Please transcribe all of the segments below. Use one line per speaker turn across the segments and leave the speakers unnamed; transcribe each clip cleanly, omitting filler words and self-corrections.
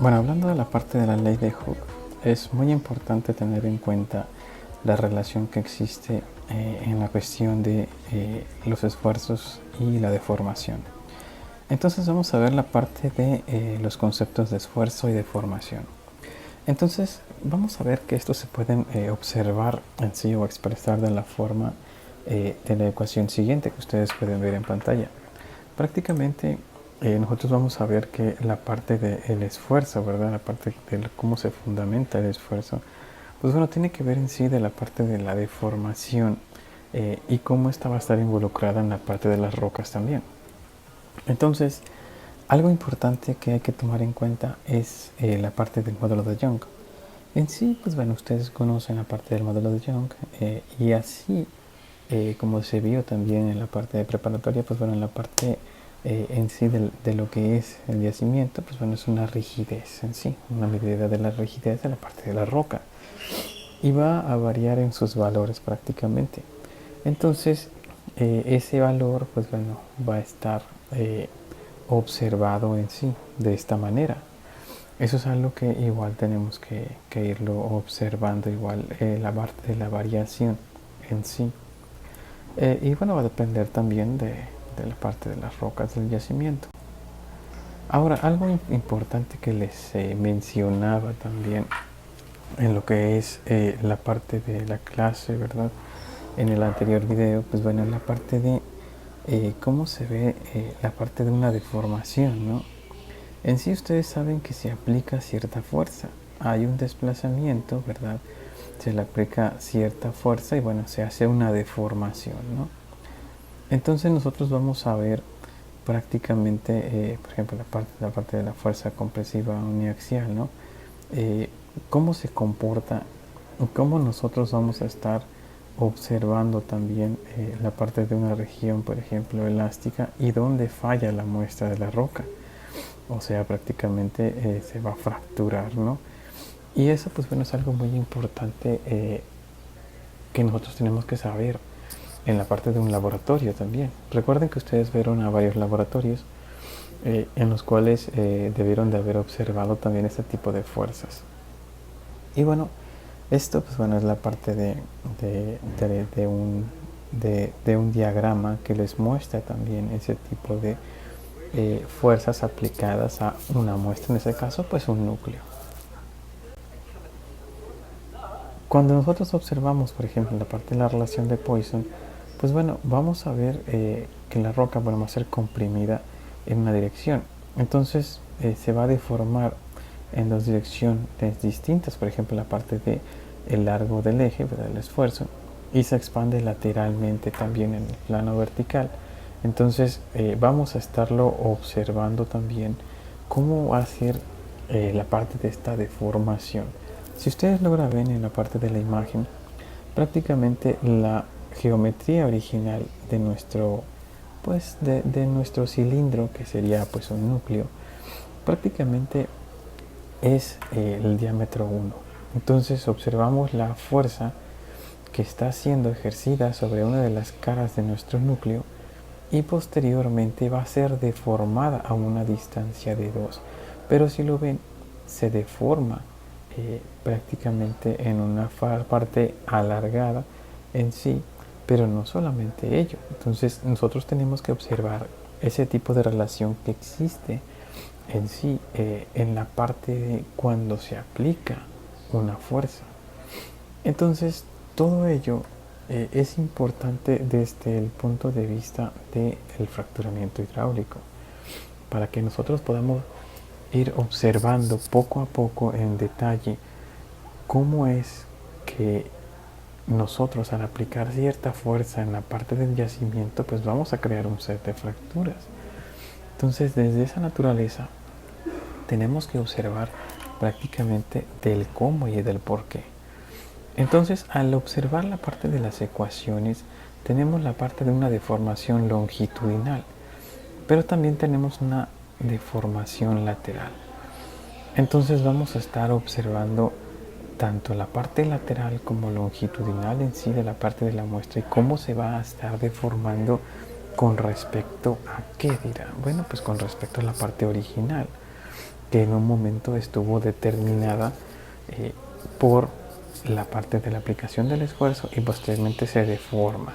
Bueno, hablando de la parte de la ley de Hooke, es muy importante tener en cuenta la relación que existe en la cuestión de los esfuerzos y la deformación. Entonces vamos a ver la parte de los conceptos de esfuerzo y deformación. Entonces vamos a ver que estos se pueden observar en sí o expresar de la forma de la ecuación siguiente que ustedes pueden ver en pantalla. Prácticamente nosotros vamos a ver que la parte del esfuerzo, ¿verdad? La parte de cómo se fundamenta el esfuerzo, pues bueno, tiene que ver en sí de la parte de la deformación y cómo esta va a estar involucrada en la parte de las rocas también. Entonces, algo importante que hay que tomar en cuenta es la parte del modelo de Young. En sí, pues bueno, ustedes conocen la parte del modelo de Young y así como se vio también en la parte de preparatoria, pues bueno, en la parte en sí de lo que es el yacimiento, pues bueno, es una rigidez en sí, una medida de la rigidez de la parte de la roca y va a variar en sus valores prácticamente. Entonces, ese valor, pues bueno, va a estar observado en sí de esta manera. Eso es algo que igual tenemos que irlo observando, igual la parte de la variación en sí. Y bueno, va a depender también de la parte de las rocas del yacimiento. Ahora, algo importante que les mencionaba también en lo que es la parte de la clase, ¿verdad? En el anterior video, pues bueno, en la parte de cómo se ve la parte de una deformación, ¿no? En sí ustedes saben que se aplica cierta fuerza. Hay un desplazamiento, ¿verdad? Se le aplica cierta fuerza y bueno, se hace una deformación, ¿no? Entonces nosotros vamos a ver prácticamente, por ejemplo, la parte de la fuerza compresiva uniaxial, ¿no? Cómo se comporta, cómo nosotros vamos a estar observando también la parte de una región, por ejemplo, elástica y dónde falla la muestra de la roca. O sea, prácticamente se va a fracturar, ¿no? Y eso, pues bueno, es algo muy importante que nosotros tenemos que saber en la parte de un laboratorio también. Recuerden que ustedes vieron a varios laboratorios en los cuales debieron de haber observado también este tipo de fuerzas. Y bueno, esto pues bueno es la parte de un diagrama que les muestra también ese tipo de fuerzas aplicadas a una muestra, en ese caso pues un núcleo. Cuando nosotros observamos, por ejemplo, la parte de la relación de Poisson, pues bueno, vamos a ver que la roca va a ser comprimida en una dirección. Entonces se va a deformar en dos direcciones distintas, por ejemplo, la parte del largo del eje, del esfuerzo, y se expande lateralmente también en el plano vertical. Entonces vamos a estarlo observando también cómo va a ser la parte de esta deformación. Si ustedes logran ver en la parte de la imagen, prácticamente la geometría original de nuestro, pues de nuestro cilindro, que sería pues un núcleo, prácticamente es el diámetro 1. Entonces observamos la fuerza que está siendo ejercida sobre una de las caras de nuestro núcleo y posteriormente va a ser deformada a una distancia de 2. Pero si lo ven, se deforma prácticamente en una parte alargada en sí, pero no solamente ello. Entonces nosotros tenemos que observar ese tipo de relación que existe en sí en la parte de cuando se aplica una fuerza. Entonces todo ello es importante desde el punto de vista del fracturamiento hidráulico, para que nosotros podamos ir observando poco a poco en detalle cómo es que nosotros al aplicar cierta fuerza en la parte del yacimiento pues vamos a crear un set de fracturas. Entonces desde esa naturaleza tenemos que observar prácticamente del cómo y del por qué. Entonces al observar la parte de las ecuaciones tenemos la parte de una deformación longitudinal, pero también tenemos una deformación lateral. Entonces vamos a estar observando tanto la parte lateral como longitudinal en sí de la parte de la muestra y cómo se va a estar deformando con respecto a qué dirá. Bueno, pues con respecto a la parte original. que en un momento estuvo determinada por la parte de la aplicación del esfuerzo y posteriormente se deforma.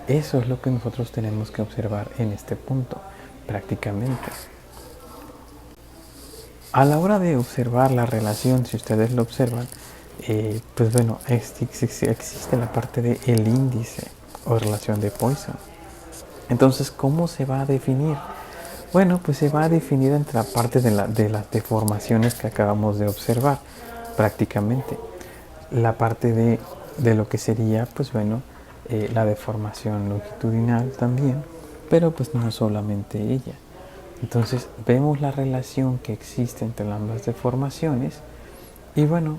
Eso es lo que nosotros tenemos que observar en este punto, prácticamente. A la hora de observar la relación, si ustedes lo observan, pues bueno, existe la parte del índice o relación de Poisson. Entonces, ¿cómo se va a definir? Bueno, pues se va a definir entre la parte de las deformaciones que acabamos de observar, prácticamente. La parte de lo que sería, pues bueno, la deformación longitudinal también, pero pues no solamente ella. Entonces vemos la relación que existe entre ambas deformaciones y bueno,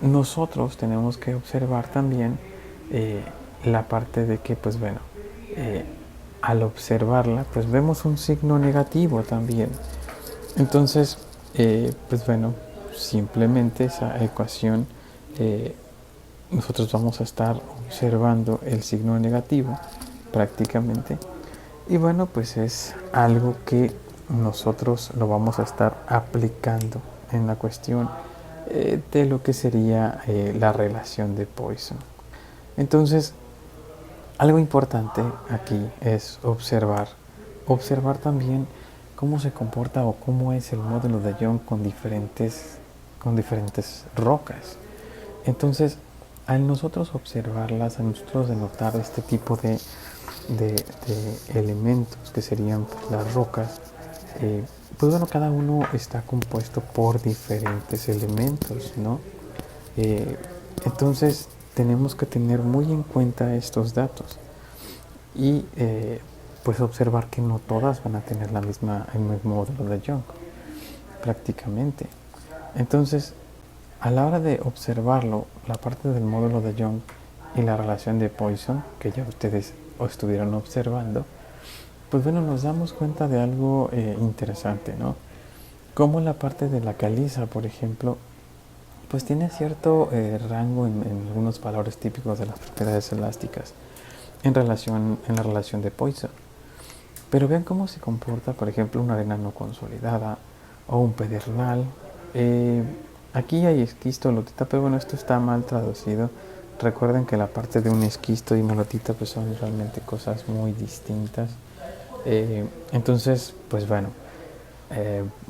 nosotros tenemos que observar también la parte de que pues bueno, al observarla pues vemos un signo negativo también. Entonces pues bueno, simplemente esa ecuación nosotros vamos a estar observando el signo negativo prácticamente. Y bueno, pues es algo que nosotros lo vamos a estar aplicando en la cuestión de lo que sería la relación de Poisson. Entonces, algo importante aquí es observar también cómo se comporta o cómo es el módulo de Young con diferentes rocas. Entonces, al nosotros observarlas, a nosotros denotar este tipo de elementos que serían pues, las rocas, pues bueno, cada uno está compuesto por diferentes elementos, ¿no? Entonces tenemos que tener muy en cuenta estos datos y pues observar que no todas van a tener el mismo módulo de Young, prácticamente. Entonces, a la hora de observarlo, la parte del módulo de Young y la relación de Poisson, que ya ustedes estuvieron observando, pues bueno, nos damos cuenta de algo interesante, ¿no? Como la parte de la caliza, por ejemplo, pues tiene cierto rango en algunos valores típicos de las propiedades elásticas en la relación de Poisson. Pero vean cómo se comporta, por ejemplo, una arena no consolidada o un pedernal. Aquí hay esquisto, lotita, pero bueno, esto está mal traducido. Recuerden que la parte de un esquisto y una lotita pues son realmente cosas muy distintas. Entonces, pues bueno,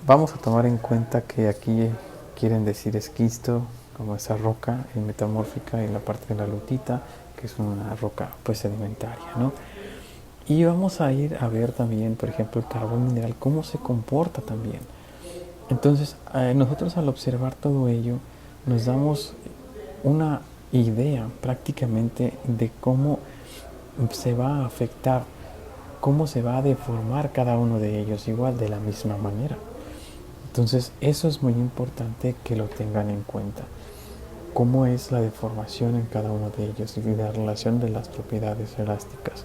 vamos a tomar en cuenta que aquí quieren decir esquisto, como esa roca metamórfica, y la parte de la lutita, que es una roca pues sedimentaria, ¿no? Y vamos a ir a ver también, por ejemplo, el carbón mineral, cómo se comporta también. Entonces, nosotros al observar todo ello, nos damos una idea prácticamente de cómo se va a afectar, cómo se va a deformar cada uno de ellos, igual de la misma manera. Entonces, eso es muy importante que lo tengan en cuenta. Cómo es la deformación en cada uno de ellos y la relación de las propiedades elásticas.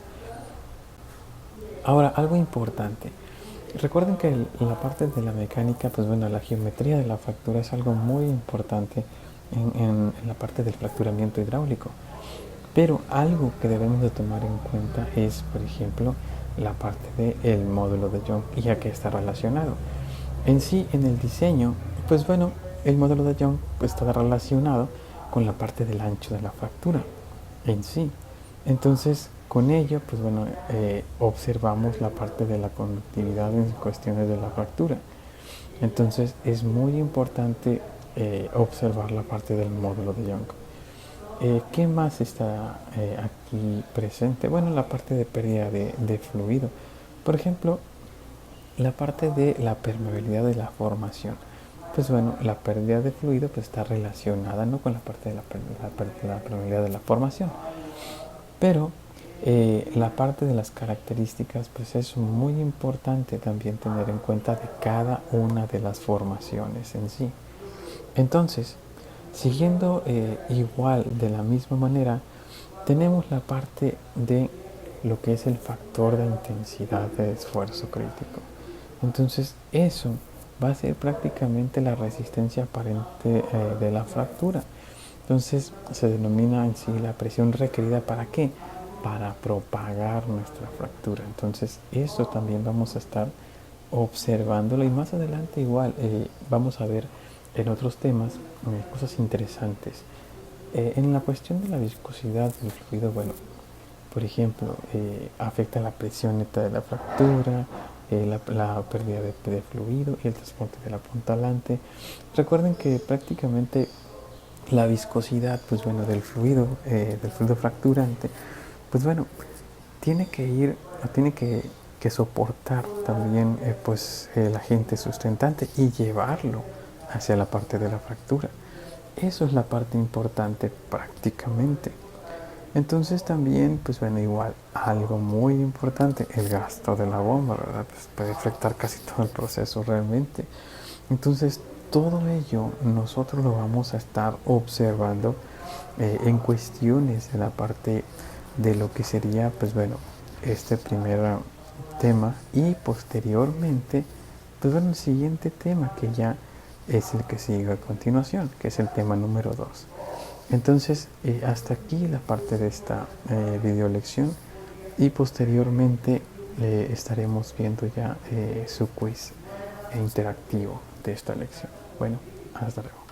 Ahora, algo importante. Recuerden que la parte de la mecánica, pues bueno, la geometría de la fractura es algo muy importante en la parte del fracturamiento hidráulico. Pero algo que debemos de tomar en cuenta es, por ejemplo, la parte del módulo de Young y a qué está relacionado. En sí, en el diseño, pues bueno, el módulo de Young está relacionado con la parte del ancho de la fractura en sí. Entonces, con ello, pues bueno, observamos la parte de la conductividad en cuestiones de la fractura. Entonces, es muy importante observar la parte del módulo de Young. ¿Qué más está aquí presente? Bueno, la parte de pérdida de fluido. Por ejemplo, la parte de la permeabilidad de la formación. Pues bueno, la pérdida de fluido pues está relacionada, ¿no?, con la parte de la permeabilidad de la formación. Pero la parte de las características pues es muy importante también tener en cuenta de cada una de las formaciones en sí. Entonces, siguiendo igual de la misma manera, tenemos la parte de lo que es el factor de intensidad de esfuerzo crítico. Entonces, eso va a ser prácticamente la resistencia aparente de la fractura. Entonces, se denomina en sí la presión requerida ¿para qué? Para propagar nuestra fractura. Entonces, eso también vamos a estar observándolo, y más adelante igual vamos a ver en otros temas cosas interesantes. En la cuestión de la viscosidad del fluido, bueno, por ejemplo, afecta la presión neta de la fractura, la pérdida de fluido y el transporte de la punta adelante. Recuerden que prácticamente la viscosidad, pues bueno, del fluido fracturante, pues bueno, tiene que ir, tiene que soportar también pues el agente sustentante y llevarlo hacia la parte de la fractura. Eso es la parte importante prácticamente. Entonces también, pues bueno, igual, algo muy importante, el gasto de la bomba, ¿verdad? Pues puede afectar casi todo el proceso realmente. Entonces, todo ello nosotros lo vamos a estar observando en cuestiones de la parte de lo que sería, pues bueno, este primer tema, y posteriormente, pues bueno, el siguiente tema que ya es el que sigue a continuación, que es el tema número 2. Entonces, hasta aquí la parte de esta video lección, y posteriormente estaremos viendo ya su quiz interactivo de esta lección. Bueno, hasta luego.